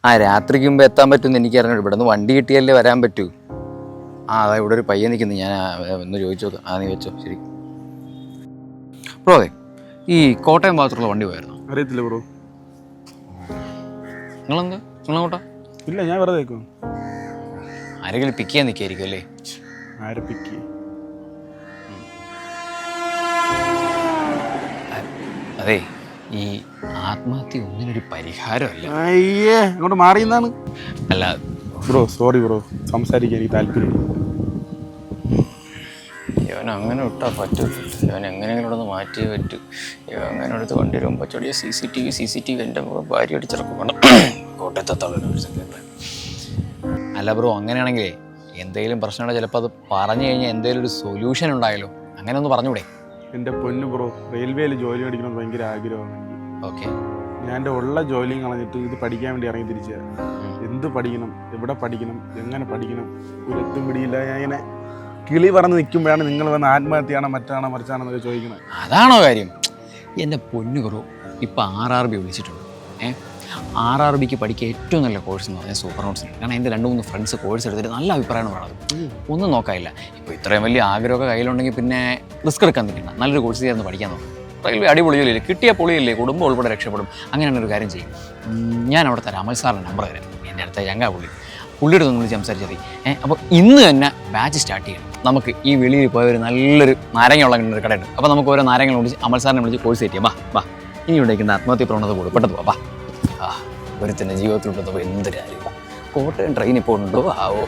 ആ രാത്രിക്ക് മുമ്പ് എത്താൻ പറ്റുമെന്ന് എനിക്കറിഞ്ഞു. ഇവിടെ നിന്ന് വണ്ടി കിട്ടിയാലേ വരാൻ പറ്റൂ. അതാ ഇവിടെ ഒരു പയ്യൻ നിൽക്കുന്നു. ഞാൻ ഒന്ന് ചോദിച്ചോ. നീ വെച്ചോ. ശരി ബ്രോ. അതെ, ഈ കോട്ടയം ഭാഗത്തുള്ള വണ്ടി പോയായിരുന്നു? അറിയത്തില്ല ബ്രോ. നിങ്ങളെങ്ങോട്ടാ? ഇല്ല, ഞാൻ വെറുതെ നിൽക്കും. ആരെങ്കിലും പിക്ക് ചെയ്യാൻ നിൽക്കായിരിക്കും അല്ലേ? ആരെ പിക്ക്? അതെ, ഈ ആത്മഹത്യ ഒന്നിനൊരു പരിഹാരമല്ല. അയ്യേ, അങ്ങോട്ട് മാറിയെന്നാണ്. അല്ല ബ്രോ, സോറി ബ്രോ, സംസാരിക്കാൻ എനിക്ക് താല്പര്യം. ഇവൻ അങ്ങനെ വിട്ടാൽ പറ്റും. ഇവൻ എങ്ങനെയെങ്കിലും ഒന്ന് മാറ്റിയേ പറ്റൂ. ഇവൻ അങ്ങനെ എടുത്ത് വണ്ടി വരുമ്പോൾ ചെറിയ CCTV എൻ്റെ ഭാര്യ അടിച്ചിറക്കും വേണം. കോട്ടയത്തെത്താളുണ്ട്. അല്ല ബ്രോ, അങ്ങനെയാണെങ്കിലേ എന്തെങ്കിലും പ്രശ്നമുണ്ട്, ചിലപ്പോൾ അത് പറഞ്ഞു കഴിഞ്ഞാൽ എന്തെങ്കിലും ഒരു സൊല്യൂഷൻ ഉണ്ടായാലോ. അങ്ങനെ ഒന്ന് പറഞ്ഞൂടെ? എൻ്റെ പൊന്നു ബ്രോ, റെയിൽവേയിൽ ജോലി പഠിക്കണമെന്ന് ഭയങ്കര ആഗ്രഹമാണ്. ഓക്കെ, ഞാൻ എൻ്റെ ഉള്ള ജോലിയും കളഞ്ഞിട്ട് ഇത് പഠിക്കാൻ വേണ്ടി ഇറങ്ങി തിരിച്ചത്. എന്ത് പഠിക്കണം, എവിടെ പഠിക്കണം, എങ്ങനെ പഠിക്കണം, ഒരു എത്തും പിടിയില്ല. ഞാൻ ഇങ്ങനെ കിളി പറന്ന് നിൽക്കുമ്പോഴാണ് നിങ്ങൾ വന്ന് ആത്മഹത്യയാണോ മറ്റാണോ മറിച്ചാണെന്നൊക്കെ ചോദിക്കുന്നത്. അതാണോ കാര്യം? എൻ്റെ പൊന്നു ബ്രോ, ഇപ്പോൾ RRB വിളിച്ചിട്ടുണ്ട്. RRBക്ക് പഠിക്കുക ഏറ്റവും നല്ല കോഴ്സ് എന്ന് പറഞ്ഞാൽ സൂപ്പർ നോട്ട്സിന്. കാരണം എൻ്റെ 2-3 ഫ്രണ്ട്സ് കോഴ്സ് എടുത്തിട്ട് നല്ല അഭിപ്രായമാണ് പറയുന്നത്. ഒന്നും നോക്കാനില്ല. ഇപ്പോൾ ഇത്രയും വലിയ ആഗ്രഹമൊക്കെ കയ്യിലുണ്ടെങ്കിൽ പിന്നെ റിസ്ക് എടുക്കാൻ നിൽക്കണ്ട. നല്ലൊരു കോഴ്സ് ചേർന്ന് പഠിക്കാൻ നോക്കും. റെയിൽവേ അടിപൊളിയല്ലേ, കിട്ടിയ പൊളിയല്ലേ, കുടുംബം ഉൾപ്പെടെ രക്ഷപ്പെടും. അങ്ങനെയാണ് ഒരു കാര്യം ചെയ്യും. ഞാൻ അവിടുത്തെ അമൽ സാറിൻ്റെ നമ്പർ തരാം. എൻ്റെ അടുത്ത ചങ്കാ പുള്ളിയുടെ ഒന്ന് വിളിച്ച് സംസാരിച്ചാൽ മതി. അപ്പോൾ ഇന്ന് തന്നെ ബാച്ച് സ്റ്റാർട്ട് ചെയ്യണം. നമുക്ക് ഈ വെളിയിൽ പോയ ഒരു നല്ലൊരു നാരങ്ങയുള്ള ഒരു കടയുണ്ട്. അപ്പോൾ നമുക്ക് ഓരോ നാരങ്ങൾ വിളിച്ച് അമൽ സാറിനെ വിളിച്ച് കോഴ്സ് സെറ്റ് ചെയ്യാം. വാ ഇനി ഇവിടെ ഇരിക്കുന്ന ആത്മഹത്യ പ്രവണത കൂടും. പെട്ടെന്ന് വാ. ഒരുത്തന്നെ ജീവിതത്തിലുണ്ടപ്പോൾ എന്തൊരു കാര്യം. കോട്ടയം ട്രെയിൻ ഇപ്പോൾ ഉണ്ടോ ആവോ.